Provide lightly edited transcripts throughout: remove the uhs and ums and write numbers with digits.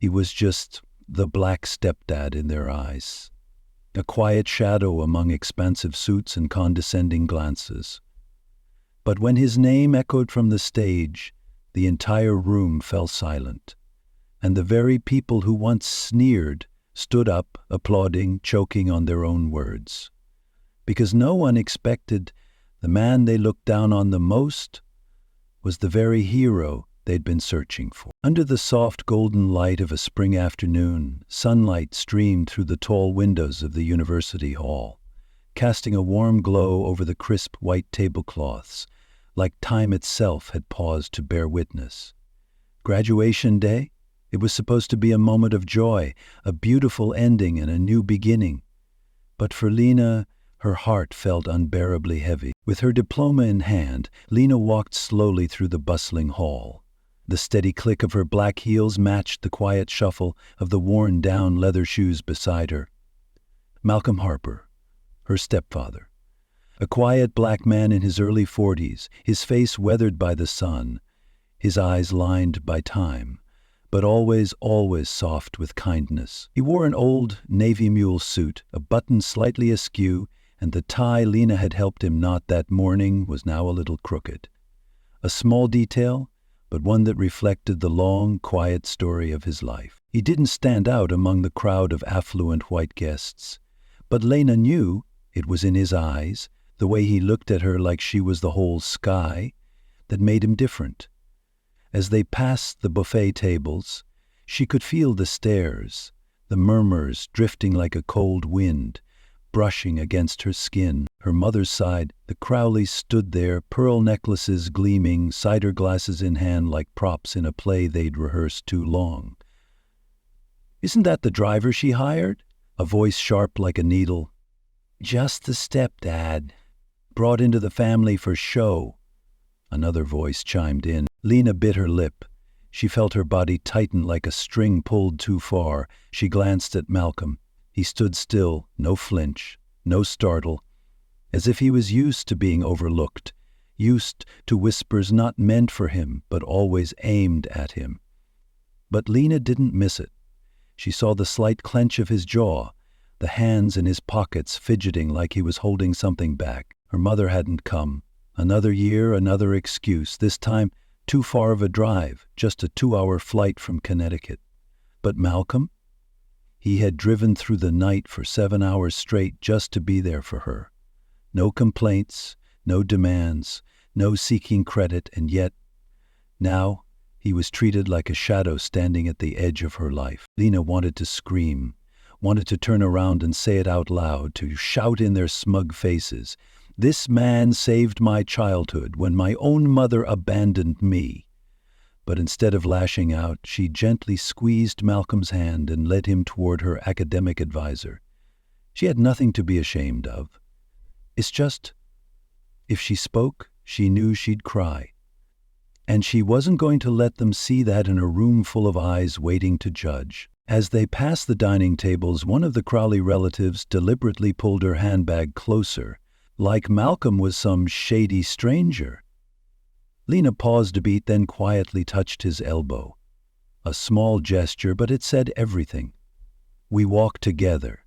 He was just the black stepdad in their eyes, a quiet shadow among expansive suits and condescending glances. But when his name echoed from the stage, the entire room fell silent, and the very people who once sneered stood up, applauding, choking on their own words. Because no one expected the man they looked down on the most was the very hero they'd been searching for. Under the soft golden light of a spring afternoon, sunlight streamed through the tall windows of the university hall, casting a warm glow over the crisp white tablecloths, like time itself had paused to bear witness. Graduation day? It was supposed to be a moment of joy, a beautiful ending and a new beginning. But for Lena, her heart felt unbearably heavy. With her diploma in hand, Lena walked slowly through the bustling hall. The steady click of her black heels matched the quiet shuffle of the worn-down leather shoes beside her. Malcolm Harper, her stepfather. A quiet black man in his early 40s, his face weathered by the sun, his eyes lined by time, but always soft with kindness. He wore an old navy mule suit, a button slightly askew, and the tie Lena had helped him knot that morning was now a little crooked. A small detail, but one that reflected the long, quiet story of his life. He didn't stand out among the crowd of affluent white guests, but Lena knew it was in his eyes, the way he looked at her like she was the whole sky, that made him different. As they passed the buffet tables, she could feel the stares, the murmurs drifting like a cold wind, brushing against her skin. Her mother's side, the Crowleys stood there, pearl necklaces gleaming, cider glasses in hand like props in a play they'd rehearsed too long. "Isn't that the driver she hired?" A voice sharp like a needle. "Just the stepdad. Brought into the family for show." Another voice chimed in. Lena bit her lip. She felt her body tighten like a string pulled too far. She glanced at Malcolm. He stood still, no flinch, no startle, as if he was used to being overlooked, used to whispers not meant for him, but always aimed at him. But Lena didn't miss it. She saw the slight clench of his jaw, the hands in his pockets fidgeting like he was holding something back. Her mother hadn't come. Another year, another excuse, this time too far of a drive, just a 2-hour flight from Connecticut. But Malcolm? He had driven through the night for 7 hours straight just to be there for her. No complaints, no demands, no seeking credit, and yet, now, he was treated like a shadow standing at the edge of her life. Lena wanted to scream, wanted to turn around and say it out loud, to shout in their smug faces, "This man saved my childhood when my own mother abandoned me." But instead of lashing out, she gently squeezed Malcolm's hand and led him toward her academic advisor. She had nothing to be ashamed of. It's just, if she spoke, she knew she'd cry. And she wasn't going to let them see that in a room full of eyes waiting to judge. As they passed the dining tables, one of the Crowley relatives deliberately pulled her handbag closer, like Malcolm was some shady stranger. Lena paused a beat, then quietly touched his elbow. A small gesture, but it said everything. "We walk together,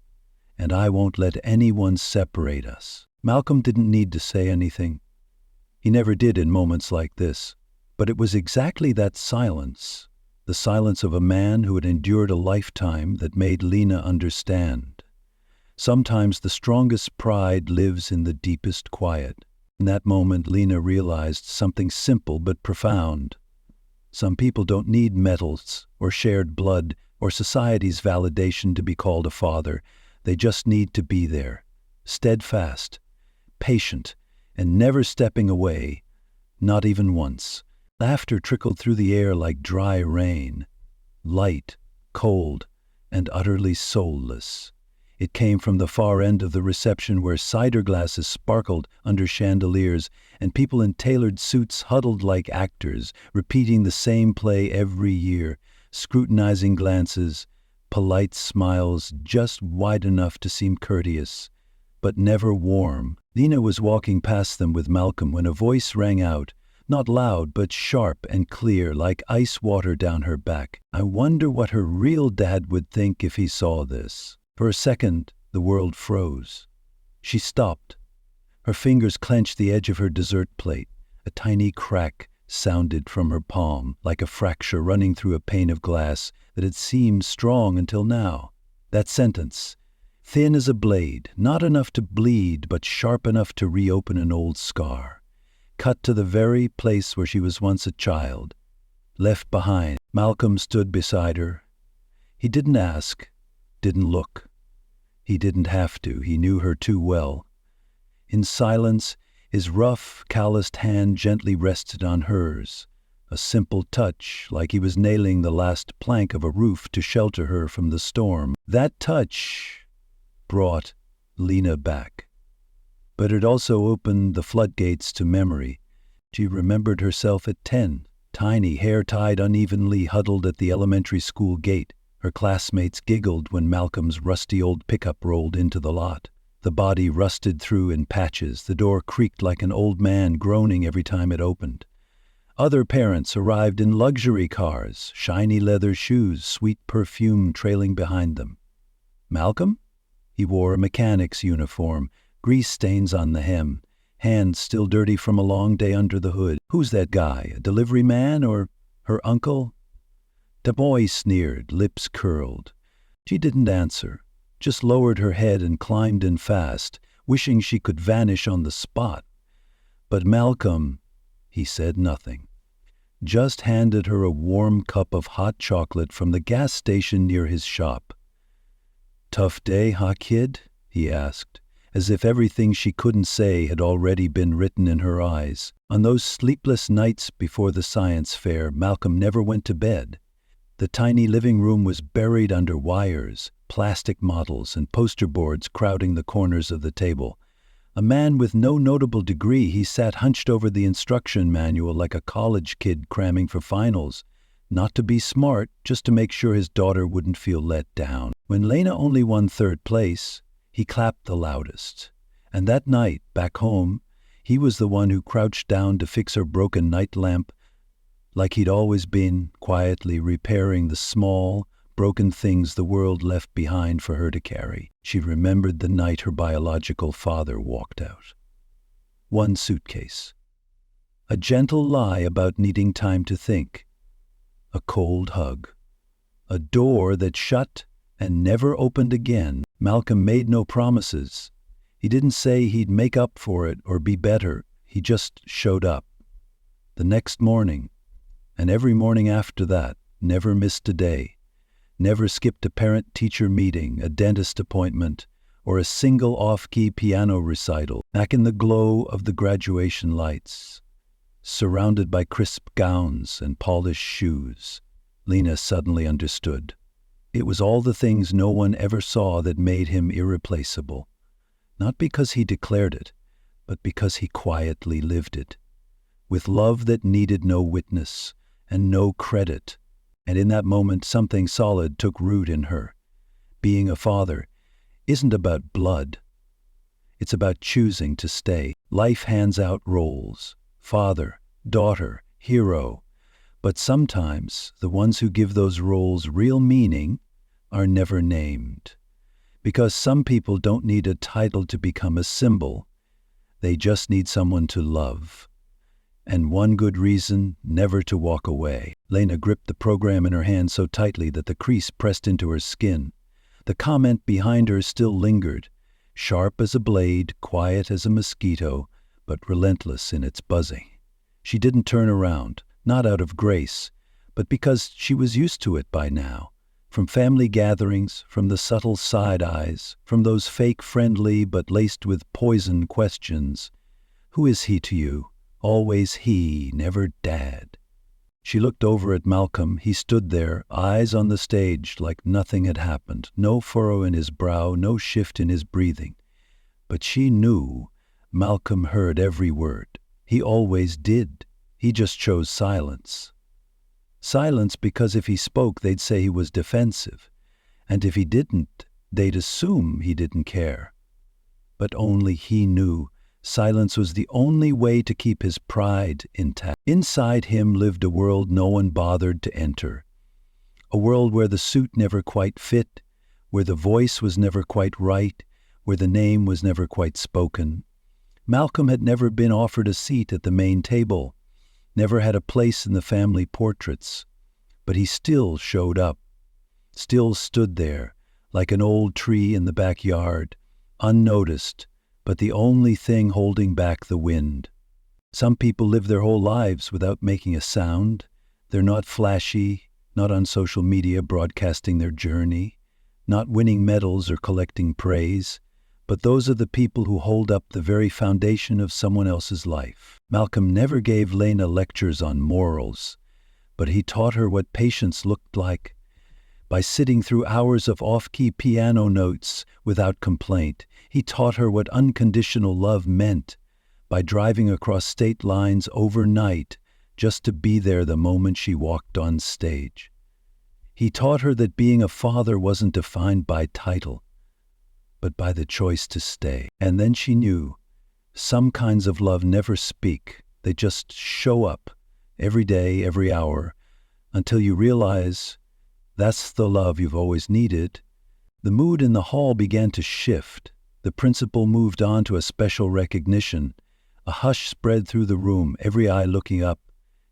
and I won't let anyone separate us." Malcolm didn't need to say anything. He never did in moments like this. But it was exactly that silence, the silence of a man who had endured a lifetime, that made Lena understand. Sometimes the strongest pride lives in the deepest quiet. In that moment, Lena realized something simple but profound. Some people don't need medals or shared blood or society's validation to be called a father. They just need to be there, steadfast, patient, and never stepping away, not even once. Laughter trickled through the air like dry rain, light, cold, and utterly soulless. It came from the far end of the reception, where cider glasses sparkled under chandeliers and people in tailored suits huddled like actors, repeating the same play every year, scrutinizing glances, polite smiles just wide enough to seem courteous, but never warm. Lena was walking past them with Malcolm when a voice rang out, Not loud, but sharp and clear, like ice water down her back. I wonder what her real dad would think if he saw this. For a second, the world froze. She stopped. Her fingers clenched the edge of her dessert plate. A tiny crack sounded from her palm, like a fracture running through a pane of glass that had seemed strong until now. That sentence, thin as a blade, not enough to bleed, but sharp enough to reopen an old scar. Cut to the very place where she was once a child. Left behind. Malcolm stood beside her. He didn't ask, didn't look. He didn't have to. He knew her too well. In silence, his rough, calloused hand gently rested on hers. A simple touch, like he was nailing the last plank of a roof to shelter her from the storm. That touch brought Lena back. But it also opened the floodgates to memory. She remembered herself at 10, tiny, hair tied unevenly, huddled at the elementary school gate. Her classmates giggled when Malcolm's rusty old pickup rolled into the lot. The body rusted through in patches. The door creaked like an old man groaning every time it opened. Other parents arrived in luxury cars, shiny leather shoes, sweet perfume trailing behind them. Malcolm? He wore a mechanic's uniform, grease stains on the hem, hands still dirty from a long day under the hood. Who's that guy, a delivery man or her uncle? The boy sneered, lips curled. She didn't answer, just lowered her head and climbed in fast, wishing she could vanish on the spot. But Malcolm, he said nothing, just handed her a warm cup of hot chocolate from the gas station near his shop. "Tough day, huh, kid?" he asked, as if everything she couldn't say had already been written in her eyes. On those sleepless nights before the science fair, Malcolm never went to bed. The tiny living room was buried under wires, plastic models, and poster boards crowding the corners of the table. A man with no notable degree, he sat hunched over the instruction manual like a college kid cramming for finals. Not to be smart, just to make sure his daughter wouldn't feel let down. When Lena only won 3rd place, he clapped the loudest. And that night, back home, he was the one who crouched down to fix her broken night lamp, like he'd always been, quietly repairing the small, broken things the world left behind for her to carry. She remembered the night her biological father walked out. One suitcase. A gentle lie about needing time to think. A cold hug. A door that shut and never opened again. Malcolm made no promises. He didn't say he'd make up for it or be better. He just showed up. The next morning, and every morning after that, never missed a day. Never skipped a parent-teacher meeting, a dentist appointment, or a single off-key piano recital. Back in the glow of the graduation lights, surrounded by crisp gowns and polished shoes, Lena suddenly understood. It was all the things no one ever saw that made him irreplaceable. Not because he declared it, but because he quietly lived it. With love that needed no witness and no credit. And in that moment, something solid took root in her. Being a father isn't about blood. It's about choosing to stay. Life hands out roles. Father, daughter, hero. But sometimes the ones who give those roles real meaning are never named. Because some people don't need a title to become a symbol. They just need someone to love. And one good reason never to walk away. Lena gripped the program in her hand so tightly that the crease pressed into her skin. The comment behind her still lingered, sharp as a blade, quiet as a mosquito, but relentless in its buzzing. She didn't turn around, not out of grace, but because she was used to it by now. From family gatherings, from the subtle side eyes, from those fake friendly but laced with poison questions. Who is he to you? Always he, never Dad. She looked over at Malcolm. He stood there, eyes on the stage, like nothing had happened. No furrow in his brow, no shift in his breathing. But she knew Malcolm heard every word. He always did. He just chose silence. Silence because if he spoke, they'd say he was defensive. And if he didn't, they'd assume he didn't care. But only he knew Silence was the only way to keep his pride intact. Inside him lived a world no one bothered to enter. A world where the suit never quite fit, where the voice was never quite right, where the name was never quite spoken. Malcolm had never been offered a seat at the main table, never had a place in the family portraits, but he still showed up, still stood there, like an old tree in the backyard, unnoticed, but the only thing holding back the wind. Some people live their whole lives without making a sound. They're not flashy, not on social media broadcasting their journey, not winning medals or collecting praise, but those are the people who hold up the very foundation of someone else's life. Malcolm never gave Lena lectures on morals, but he taught her what patience looked like. By sitting through hours of off-key piano notes without complaint, he taught her what unconditional love meant. By driving across state lines overnight just to be there the moment she walked on stage. He taught her that being a father wasn't defined by title, but by the choice to stay. And then she knew some kinds of love never speak. They just show up every day, every hour, until you realize that's the love you've always needed. The mood in the hall began to shift. The principal moved on to a special recognition. A hush spread through the room, every eye looking up,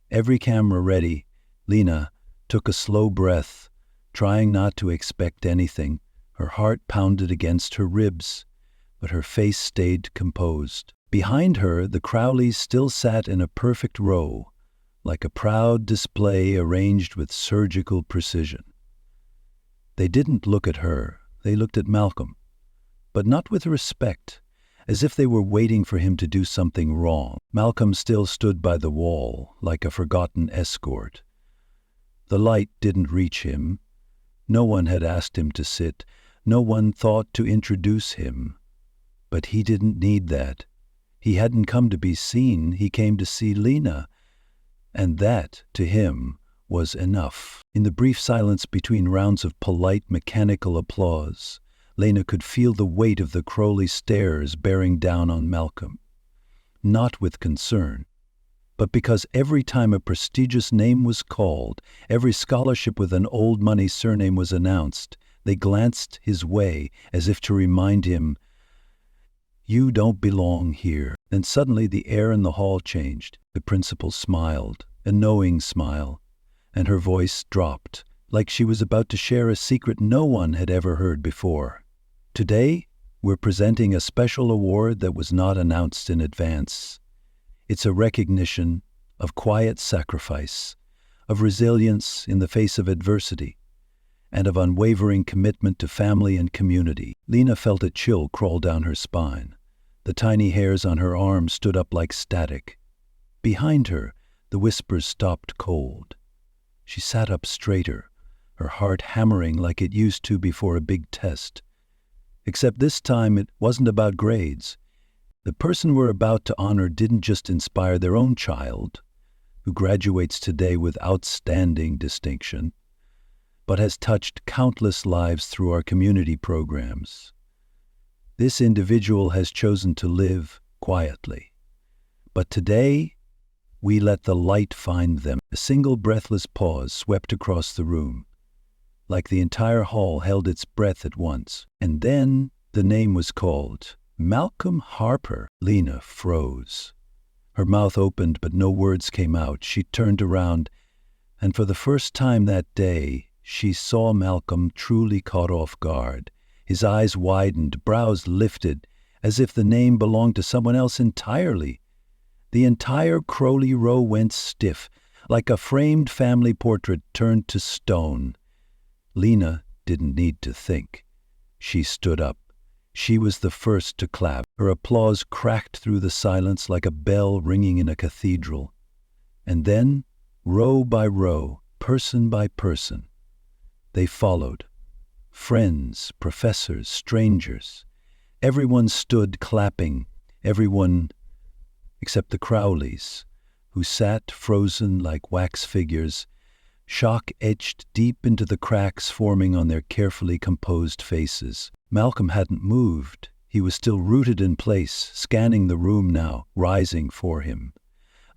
every camera ready. Lena took a slow breath, trying not to expect anything. Her heart pounded against her ribs, but her face stayed composed. Behind her, the Crowleys still sat in a perfect row, like a proud display arranged with surgical precision. They didn't look at her, they looked at Malcolm, but not with respect, as if they were waiting for him to do something wrong. Malcolm still stood by the wall, like a forgotten escort. The light didn't reach him. No one had asked him to sit. No one thought to introduce him. But he didn't need that. He hadn't come to be seen, he came to see Lena. And that, to him, was enough. In the brief silence between rounds of polite, mechanical applause, Lena could feel the weight of the Crowley stares bearing down on Malcolm. Not with concern, but because every time a prestigious name was called, every scholarship with an old money surname was announced, they glanced his way as if to remind him, "You don't belong here." Then suddenly the air in the hall changed. The principal smiled, a knowing smile, and her voice dropped, like she was about to share a secret no one had ever heard before. "Today, we're presenting a special award that was not announced in advance. It's a recognition of quiet sacrifice, of resilience in the face of adversity, and of unwavering commitment to family and community." Lena felt a chill crawl down her spine. The tiny hairs on her arms stood up like static. Behind her, the whispers stopped cold. She sat up straighter, her heart hammering like it used to before a big test. Except this time it wasn't about grades. The person we're about to honor didn't just inspire their own child, who graduates today with outstanding distinction, but has touched countless lives through our community programs. This individual has chosen to live quietly. But today, we let the light find them. A single breathless pause swept across the room, like the entire hall held its breath at once. And then the name was called. Malcolm Harper. Lena froze. Her mouth opened, but no words came out. She turned around, and for the first time that day, she saw Malcolm truly caught off guard. His eyes widened, brows lifted, as if the name belonged to someone else entirely. The entire Crowley row went stiff, like a framed family portrait turned to stone. Lena didn't need to think. She stood up. She was the first to clap. Her applause cracked through the silence like a bell ringing in a cathedral. And then, row by row, person by person, they followed. Friends, professors, strangers. Everyone stood clapping, everyone except the Crowleys, who sat frozen like wax figures, shock etched deep into the cracks forming on their carefully composed faces. Malcolm hadn't moved. He was still rooted in place, scanning the room now, rising for him.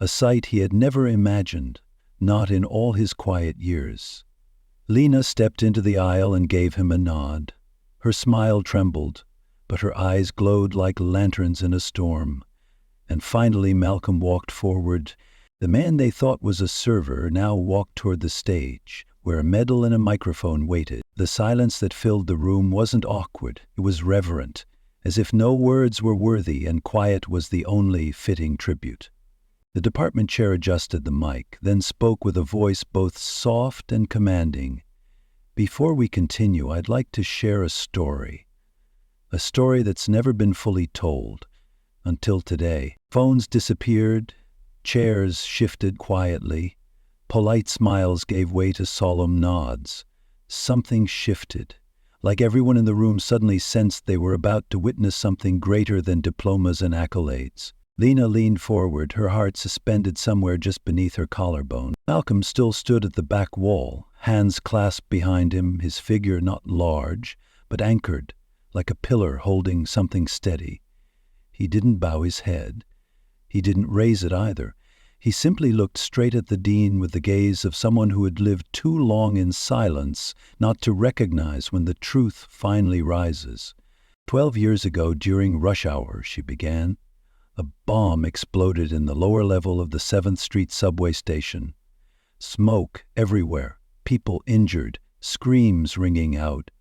A sight he had never imagined, not in all his quiet years. Lena stepped into the aisle and gave him a nod. Her smile trembled, but her eyes glowed like lanterns in a storm. And finally Malcolm walked forward. The man they thought was a server now walked toward the stage, where a medal and a microphone waited. The silence that filled the room wasn't awkward, it was reverent, as if no words were worthy and quiet was the only fitting tribute. The department chair adjusted the mic, then spoke with a voice both soft and commanding. "Before we continue, I'd like to share a story that's never been fully told, until today." Phones disappeared, chairs shifted quietly, polite smiles gave way to solemn nods. Something shifted, like everyone in the room suddenly sensed they were about to witness something greater than diplomas and accolades. Lena leaned forward, her heart suspended somewhere just beneath her collarbone. Malcolm still stood at the back wall, hands clasped behind him, his figure not large, but anchored, like a pillar holding something steady. He didn't bow his head. He didn't raise it either. He simply looked straight at the dean with the gaze of someone who had lived too long in silence not to recognize when the truth finally rises. 12 years ago, during rush hour, she began, a bomb exploded in the lower level of the 7th Street subway station. Smoke everywhere, people injured, screams ringing out.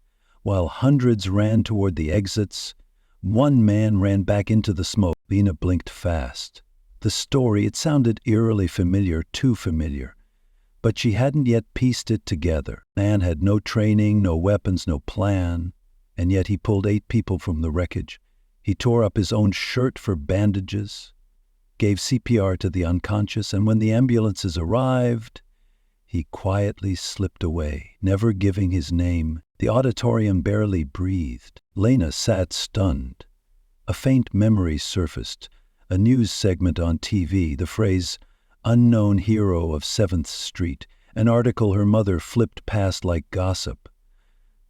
While hundreds ran toward the exits, one man ran back into the smoke. Lena blinked fast. The story, it sounded eerily familiar, too familiar. But she hadn't yet pieced it together. Man had no training, no weapons, no plan. And yet he pulled 8 people from the wreckage. He tore up his own shirt for bandages, gave CPR to the unconscious, and when the ambulances arrived, he quietly slipped away, never giving his name. The auditorium barely breathed. Lena sat stunned. A faint memory surfaced, a news segment on TV, the phrase, "unknown hero of 7th Street," an article her mother flipped past like gossip.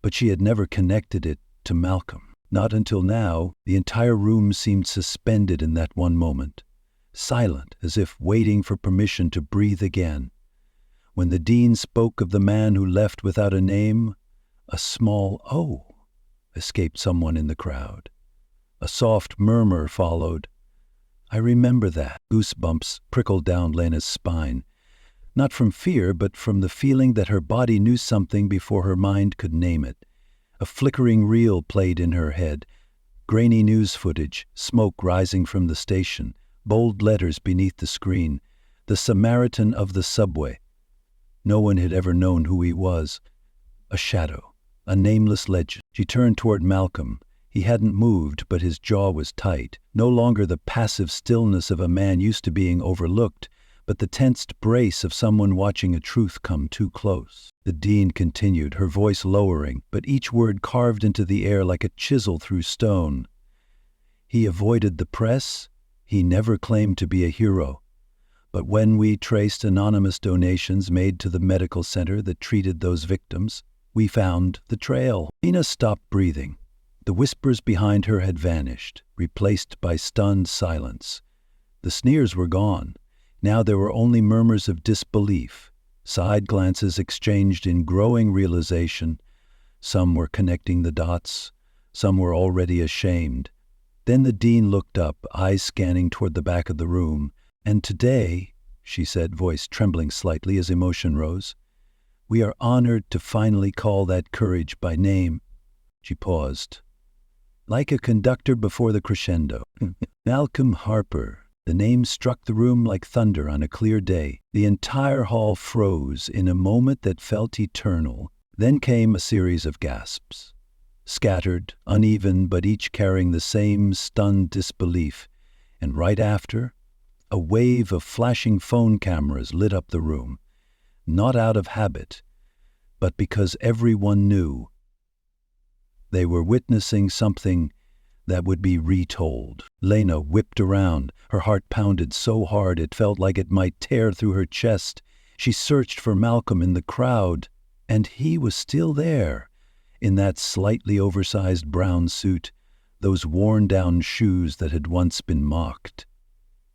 But she had never connected it to Malcolm. Not until now. The entire room seemed suspended in that one moment, silent, as if waiting for permission to breathe again. When the dean spoke of the man who left without a name, a small "oh" escaped someone in the crowd. A soft murmur followed. "I remember that." Goosebumps prickled down Lena's spine, not from fear, but from the feeling that her body knew something before her mind could name it. A flickering reel played in her head, grainy news footage, smoke rising from the station, bold letters beneath the screen, "The Samaritan of the subway." No one had ever known who he was. A shadow, a nameless legend. She turned toward Malcolm. He hadn't moved, but his jaw was tight. No longer the passive stillness of a man used to being overlooked, but the tensed brace of someone watching a truth come too close. The dean continued, her voice lowering, but each word carved into the air like a chisel through stone. "He avoided the press. He never claimed to be a hero. But when we traced anonymous donations made to the medical center that treated those victims, we found the trail." Lena stopped breathing. The whispers behind her had vanished, replaced by stunned silence. The sneers were gone. Now there were only murmurs of disbelief, side glances exchanged in growing realization. Some were connecting the dots, some were already ashamed. Then the dean looked up, eyes scanning toward the back of the room. "And today," she said, voice trembling slightly as emotion rose, "we are honored to finally call that courage by name." She paused, like a conductor before the crescendo. Malcolm Harper. The name struck the room like thunder on a clear day. The entire hall froze in a moment that felt eternal. Then came a series of gasps, scattered, uneven, but each carrying the same stunned disbelief. And right after, a wave of flashing phone cameras lit up the room, not out of habit, but because everyone knew they were witnessing something that would be retold. Lena whipped around. Her heart pounded so hard it felt like it might tear through her chest. She searched for Malcolm in the crowd, and he was still there, in that slightly oversized brown suit, those worn-down shoes that had once been mocked.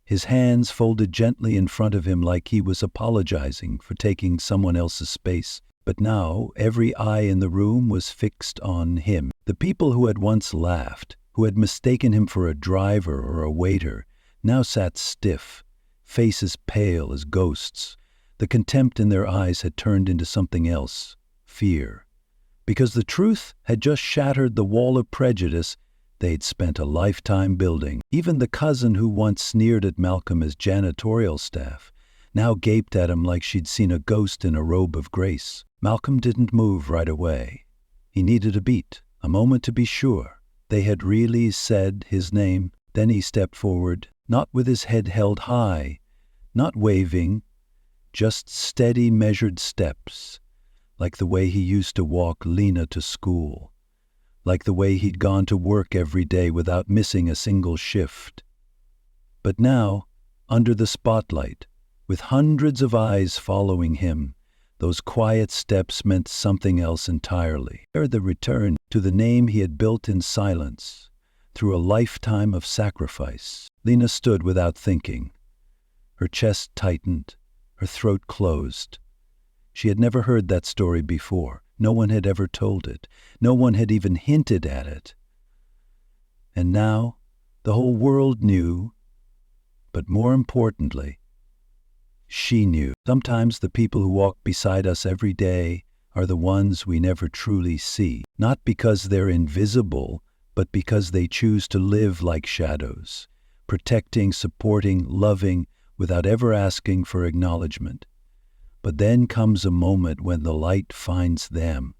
His hands folded gently in front of him like he was apologizing for taking someone else's space. But now every eye in the room was fixed on him. The people who had once laughed, who had mistaken him for a driver or a waiter, now sat stiff, faces pale as ghosts. The contempt in their eyes had turned into something else, fear. Because the truth had just shattered the wall of prejudice they'd spent a lifetime building. Even the cousin who once sneered at Malcolm as janitorial staff now gaped at him like she'd seen a ghost in a robe of grace. Malcolm didn't move right away. He needed a beat, a moment to be sure they had really said his name. Then he stepped forward, not with his head held high, not waving, just steady, measured steps, like the way he used to walk Lena to school, like the way he'd gone to work every day without missing a single shift. But now, under the spotlight, with hundreds of eyes following him, those quiet steps meant something else entirely. They're the return to the name he had built in silence, through a lifetime of sacrifice. Lena stood without thinking. Her chest tightened, her throat closed. She had never heard that story before. No one had ever told it. No one had even hinted at it. And now, the whole world knew, but more importantly, she knew. Sometimes the people who walk beside us every day are the ones we never truly see, not because they're invisible, but because they choose to live like shadows, protecting, supporting, loving, without ever asking for acknowledgement. But then comes a moment when the light finds them.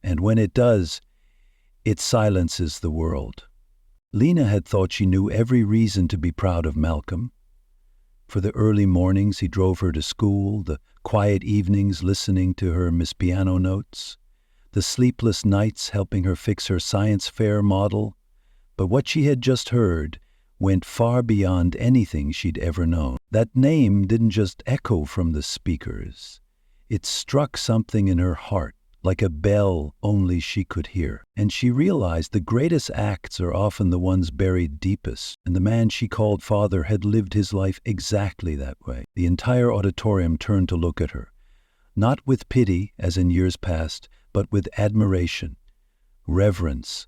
And when it does, it silences the world. Lena had thought she knew every reason to be proud of Malcolm. For the early mornings he drove her to school, the quiet evenings listening to her Miss Piano notes, the sleepless nights helping her fix her science fair model. But what she had just heard went far beyond anything she'd ever known. That name didn't just echo from the speakers. It struck something in her heart, like a bell only she could hear. And she realized the greatest acts are often the ones buried deepest. And the man she called father had lived his life exactly that way. The entire auditorium turned to look at her, not with pity, as in years past, but with admiration, reverence,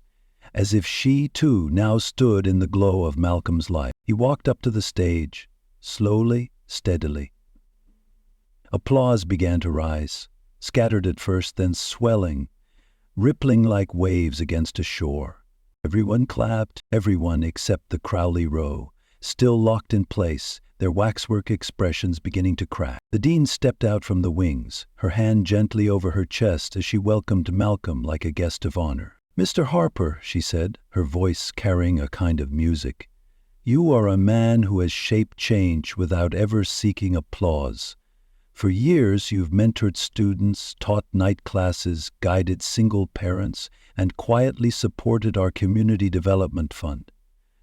as if she, too, now stood in the glow of Malcolm's life. He walked up to the stage, slowly, steadily. Applause began to rise, scattered at first, then swelling, rippling like waves against a shore. Everyone clapped, everyone except the Crowley row, still locked in place, their waxwork expressions beginning to crack. The dean stepped out from the wings, her hand gently over her chest as she welcomed Malcolm like a guest of honor. "Mr. Harper," she said, her voice carrying a kind of music, "you are a man who has shaped change without ever seeking applause. For years you've mentored students, taught night classes, guided single parents, and quietly supported our community development fund.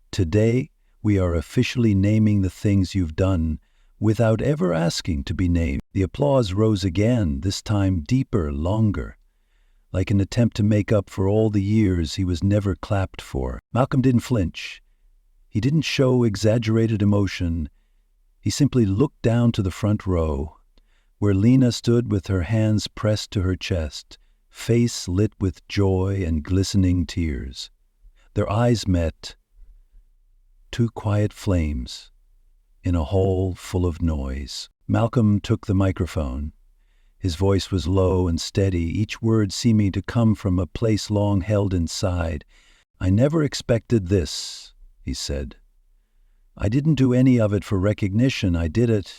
Today, we are officially naming the things you've done without ever asking to be named." The applause rose again, this time deeper, longer, like an attempt to make up for all the years he was never clapped for. Malcolm didn't flinch. He didn't show exaggerated emotion. He simply looked down to the front row, where Lena stood with her hands pressed to her chest, face lit with joy and glistening tears. Their eyes met, two quiet flames, in a hall full of noise. Malcolm took the microphone. His voice was low and steady, each word seeming to come from a place long held inside. "I never expected this," he said. "I didn't do any of it for recognition. I did it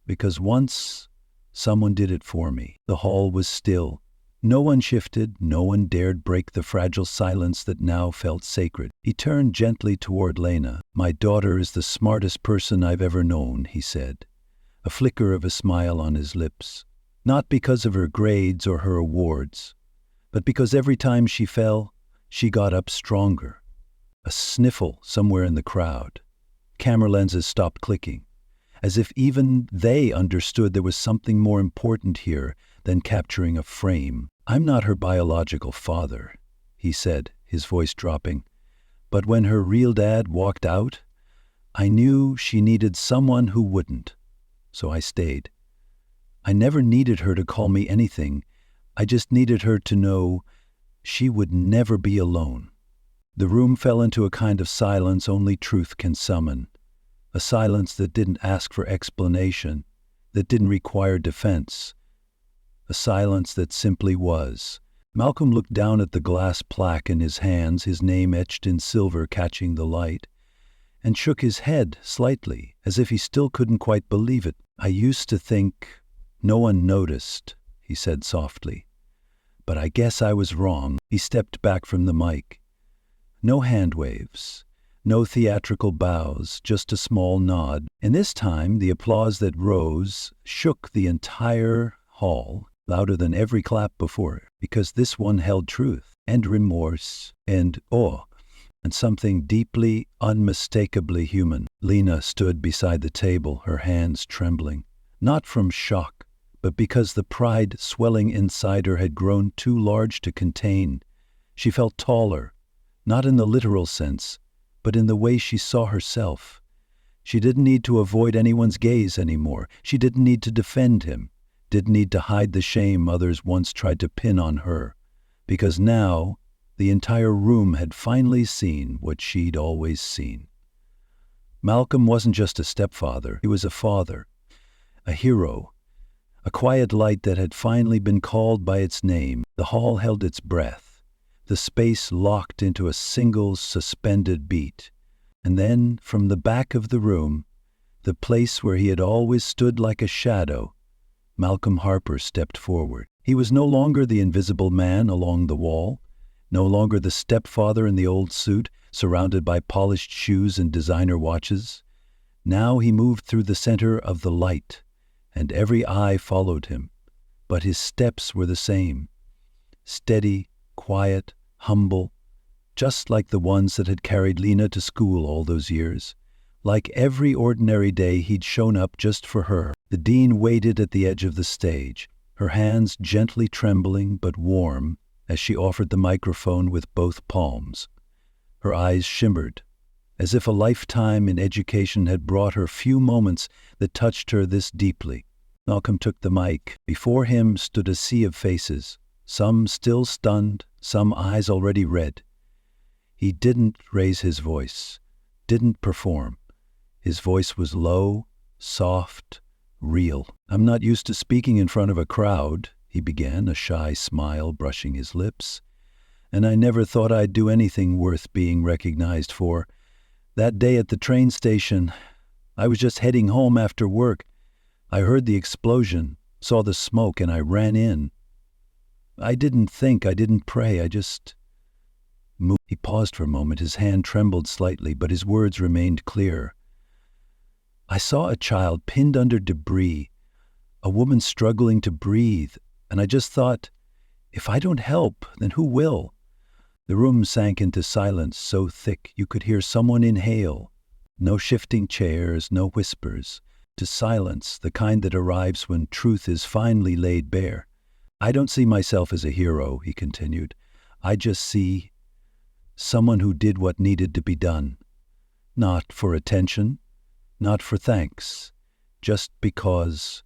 because once someone did it for me." The hall was still. No one shifted, no one dared break the fragile silence that now felt sacred. He turned gently toward Lena. "My daughter is the smartest person I've ever known," he said, a flicker of a smile on his lips. Not because of her grades or her awards, but because every time she fell, she got up stronger. A sniffle somewhere in the crowd. Camera lenses stopped clicking, as if even they understood there was something more important here than capturing a frame. "I'm not her biological father," he said, his voice dropping, But when her real dad walked out, I knew she needed someone who wouldn't. So I stayed. I never needed her to call me anything. I just needed her to know she would never be alone. The room fell into a kind of silence only truth can summon. A silence that didn't ask for explanation, that didn't require defense. A silence that simply was. Malcolm looked down at the glass plaque in his hands, his name etched in silver catching the light, and shook his head slightly, as if he still couldn't quite believe it. I used to think no one noticed, he said softly. But I guess I was wrong. He stepped back from the mic. No hand waves, no theatrical bows, just a small nod. And this time, the applause that rose shook the entire hall, louder than every clap before, because this one held truth, and remorse, and awe, and something deeply, unmistakably human. Lena stood beside the table, her hands trembling, not from shock, but because the pride swelling inside her had grown too large to contain. She felt taller, not in the literal sense, but in the way she saw herself. She didn't need to avoid anyone's gaze anymore. She didn't need to defend him, didn't need to hide the shame others once tried to pin on her, because now the entire room had finally seen what she'd always seen. Malcolm wasn't just a stepfather, he was a father, a hero, a quiet light that had finally been called by its name. The hall held its breath. The space locked into a single suspended beat. And then, from the back of the room, the place where he had always stood like a shadow, Malcolm Harper stepped forward. He was no longer the invisible man along the wall, no longer the stepfather in the old suit, surrounded by polished shoes and designer watches. Now he moved through the center of the light, and every eye followed him. But his steps were the same, steady, quiet, humble, just like the ones that had carried Lena to school all those years. Like every ordinary day, he'd shown up just for her. The dean waited at the edge of the stage, her hands gently trembling but warm as she offered the microphone with both palms. Her eyes shimmered, as if a lifetime in education had brought her few moments that touched her this deeply. Malcolm took the mic. Before him stood a sea of faces, some still stunned, some eyes already red. He didn't raise his voice, didn't perform. His voice was low, soft, real. "I'm not used to speaking in front of a crowd," he began, a shy smile brushing his lips. "And I never thought I'd do anything worth being recognized for. That day at the train station, I was just heading home after work. I heard the explosion, saw the smoke, and I ran in. I didn't think, I didn't pray, I just moved." He paused for a moment, his hand trembled slightly, but his words remained clear. "I saw a child pinned under debris, a woman struggling to breathe, and I just thought, if I don't help, then who will?" The room sank into silence so thick you could hear someone inhale. No shifting chairs, no whispers, just silence, the kind that arrives when truth is finally laid bare. "I don't see myself as a hero," he continued. "I just see someone who did what needed to be done. Not for attention, not for thanks, just because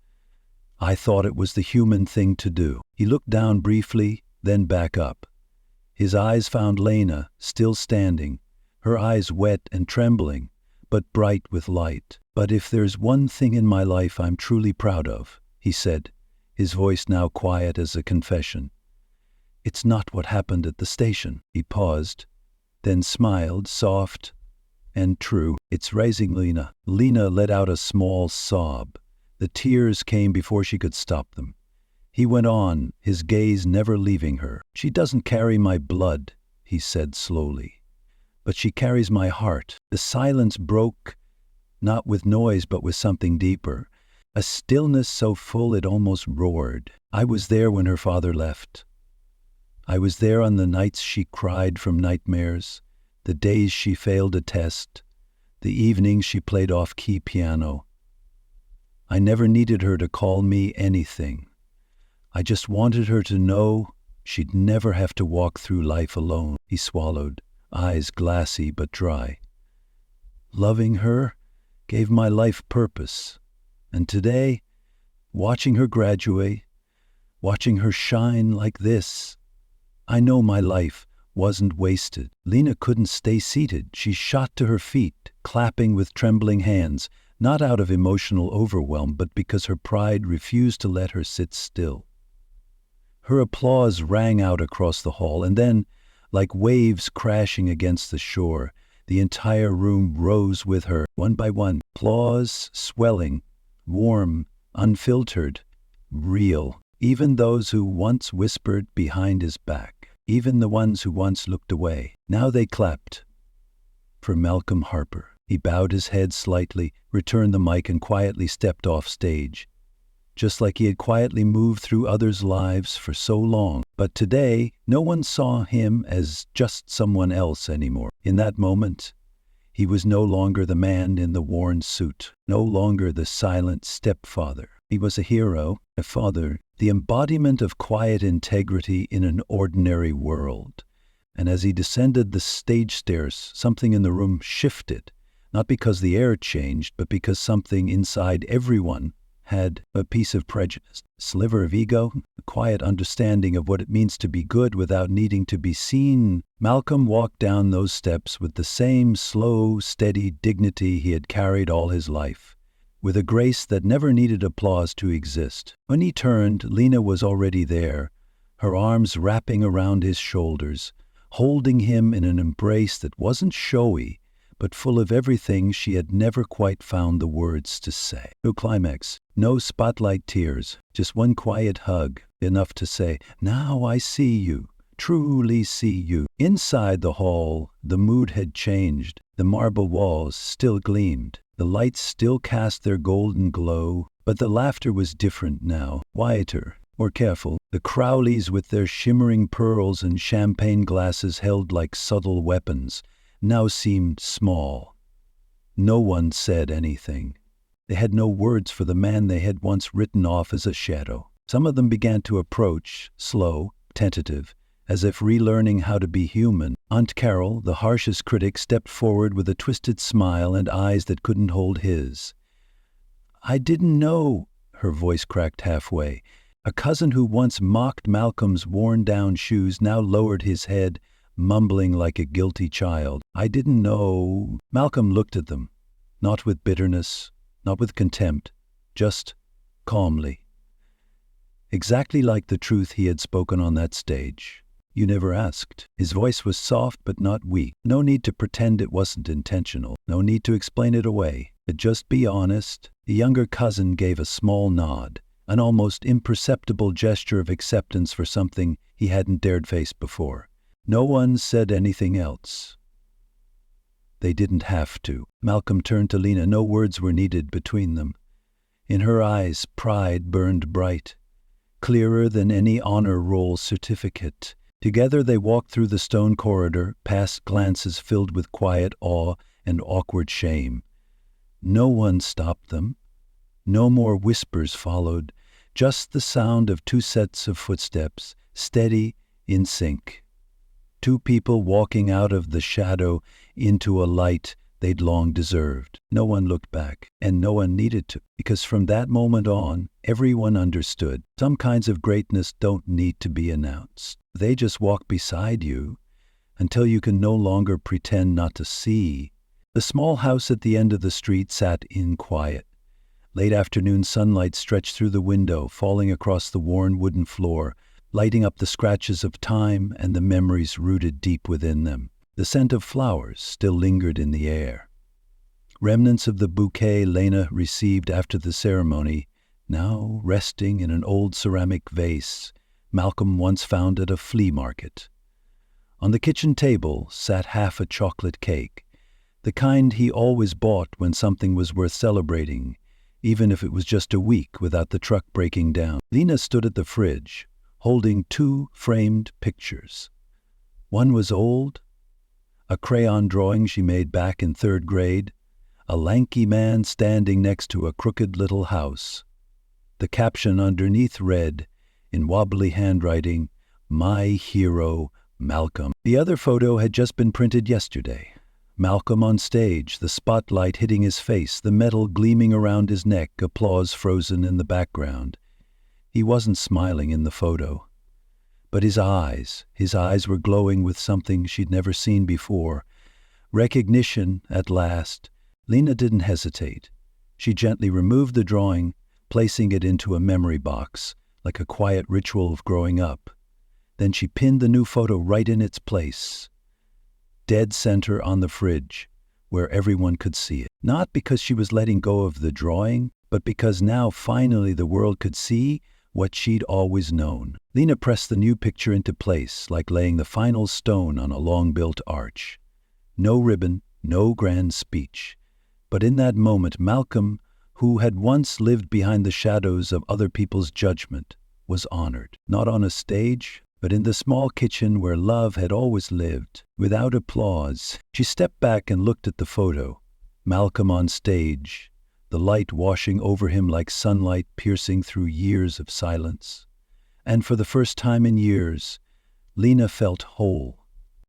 I thought it was the human thing to do." He looked down briefly, then back up. His eyes found Lena, still standing, her eyes wet and trembling, but bright with light. "But if there's one thing in my life I'm truly proud of," he said, his voice now quiet as a confession, "it's not what happened at the station." He paused, then smiled, soft and true. "It's raising Lena." Lena let out a small sob. The tears came before she could stop them. He went on, his gaze never leaving her. "She doesn't carry my blood," he said slowly, "but she carries my heart." The silence broke, not with noise but with something deeper, a stillness so full it almost roared. "I was there when her father left. I was there on the nights she cried from nightmares, the days she failed a test, the evenings she played off-key piano. I never needed her to call me anything. I just wanted her to know she'd never have to walk through life alone." He swallowed. eyes glassy but dry. Loving her gave my life purpose, and today, watching her graduate, watching her shine like this, I know my life wasn't wasted. Lena couldn't stay seated. She shot to her feet, clapping with trembling hands, not out of emotional overwhelm, but because her pride refused to let her sit still. Her applause rang out across the hall, and then, like waves crashing against the shore, the entire room rose with her, one by one. Applause swelling, warm, unfiltered, real. Even those who once whispered behind his back, even the ones who once looked away, now they clapped. For Malcolm Harper. He bowed his head slightly, returned the mic, and quietly stepped off stage, just like he had quietly moved through others' lives for so long. But today, no one saw him as just someone else anymore. In that moment, he was no longer the man in the worn suit, no longer the silent stepfather. He was a hero, a father, the embodiment of quiet integrity in an ordinary world. And as he descended the stage stairs, something in the room shifted, not because the air changed, but because something inside everyone had a piece of prejudice, a sliver of ego, a quiet understanding of what it means to be good without needing to be seen. Malcolm walked down those steps with the same slow, steady dignity he had carried all his life, with a grace that never needed applause to exist. When he turned, Lena was already there, her arms wrapping around his shoulders, holding him in an embrace that wasn't showy, but full of everything she had never quite found the words to say. No climax, no spotlight tears, just one quiet hug, enough to say, "Now I see you, truly see you." Inside the hall, the mood had changed. The marble walls still gleamed. The lights still cast their golden glow, but the laughter was different now, quieter, more careful. The Crowleys, with their shimmering pearls and champagne glasses held like subtle weapons, now seemed small. No one said anything. They had no words for the man they had once written off as a shadow. Some of them began to approach, slow, tentative, as if relearning how to be human. Aunt Carol, the harshest critic, stepped forward with a twisted smile and eyes that couldn't hold his. "I didn't know," her voice cracked halfway. A cousin who once mocked Malcolm's worn-down shoes now lowered his head, mumbling like a guilty child. "I didn't know." Malcolm looked at them, not with bitterness, not with contempt, just calmly. Exactly like the truth he had spoken on that stage. "You never asked." His voice was soft but not weak. No need to pretend it wasn't intentional. No need to explain it away. But just be honest. The younger cousin gave a small nod, an almost imperceptible gesture of acceptance for something he hadn't dared face before. No one said anything else. They didn't have to. Malcolm turned to Lena. No words were needed between them. In her eyes, pride burned bright, clearer than any honor roll certificate. Together they walked through the stone corridor, past glances filled with quiet awe and awkward shame. No one stopped them. No more whispers followed, just the sound of two sets of footsteps, steady, in sync. Two people walking out of the shadow into a light they'd long deserved. No one looked back, and no one needed to, because from that moment on, everyone understood. Some kinds of greatness don't need to be announced. They just walk beside you until you can no longer pretend not to see. The small house at the end of the street sat in quiet. Late afternoon sunlight stretched through the window, falling across the worn wooden floor, lighting up the scratches of time and the memories rooted deep within them. The scent of flowers still lingered in the air. Remnants of the bouquet Lena received after the ceremony, now resting in an old ceramic vase Malcolm once found at a flea market. On the kitchen table sat half a chocolate cake, the kind he always bought when something was worth celebrating, even if it was just a week without the truck breaking down. Lena stood at the fridge, holding two framed pictures. One was old, a crayon drawing she made back in 3rd grade, a lanky man standing next to a crooked little house. The caption underneath read, in wobbly handwriting, "My hero, Malcolm. The other photo had just been printed yesterday. Malcolm on stage, the spotlight hitting his face, the metal gleaming around his neck, applause frozen in the background. He wasn't smiling in the photo. But his eyes were glowing with something she'd never seen before. Recognition, at last. Lena didn't hesitate. She gently removed the drawing, placing it into a memory box, like a quiet ritual of growing up. Then she pinned the new photo right in its place, dead center on the fridge, where everyone could see it. Not because she was letting go of the drawing, but because now finally the world could see what she'd always known. Lena pressed the new picture into place, like laying the final stone on a long-built arch. No ribbon, no grand speech. But in that moment, Malcolm, who had once lived behind the shadows of other people's judgment, was honored. Not on a stage, but in the small kitchen where love had always lived. Without applause, she stepped back and looked at the photo. Malcolm on stage, the light washing over him like sunlight piercing through years of silence. And for the first time in years, Lena felt whole.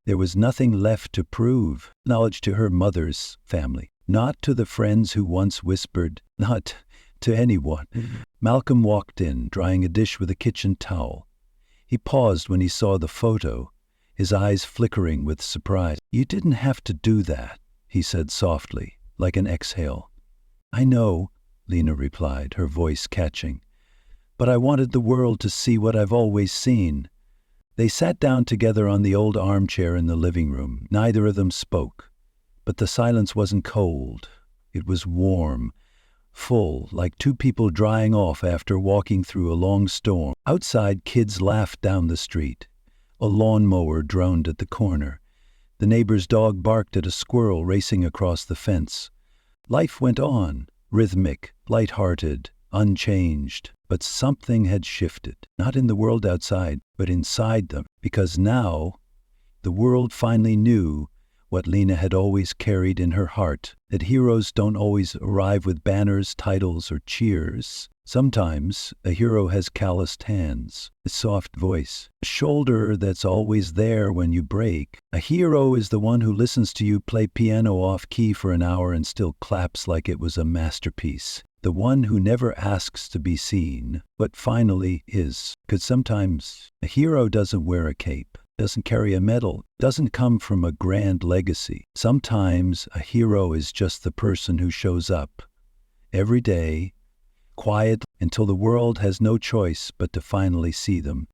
There was nothing left to prove. Knowledge to her mother's family, not to the friends who once whispered, not to anyone. Malcolm walked in, drying a dish with a kitchen towel. He paused when he saw the photo, his eyes flickering with surprise. "You didn't have to do that," he said softly, like an exhale. "I know," Lena replied, her voice catching. "But I wanted the world to see what I've always seen." They sat down together on the old armchair in the living room. Neither of them spoke. But the silence wasn't cold. It was warm, full, like two people drying off after walking through a long storm. Outside, kids laughed down the street. A lawnmower droned at the corner. The neighbor's dog barked at a squirrel racing across the fence. Life went on, rhythmic, light-hearted, unchanged. But something had shifted, not in the world outside, but inside them. Because now, the world finally knew what Lena had always carried in her heart, that heroes don't always arrive with banners, titles, or cheers. Sometimes a hero has calloused hands, a soft voice, a shoulder that's always there when you break. A hero is the one who listens to you play piano off-key for an hour and still claps like it was a masterpiece. The one who never asks to be seen, but finally is. Because sometimes a hero doesn't wear a cape, doesn't carry a medal, doesn't come from a grand legacy. Sometimes a hero is just the person who shows up every day, quiet, until the world has no choice but to finally see them.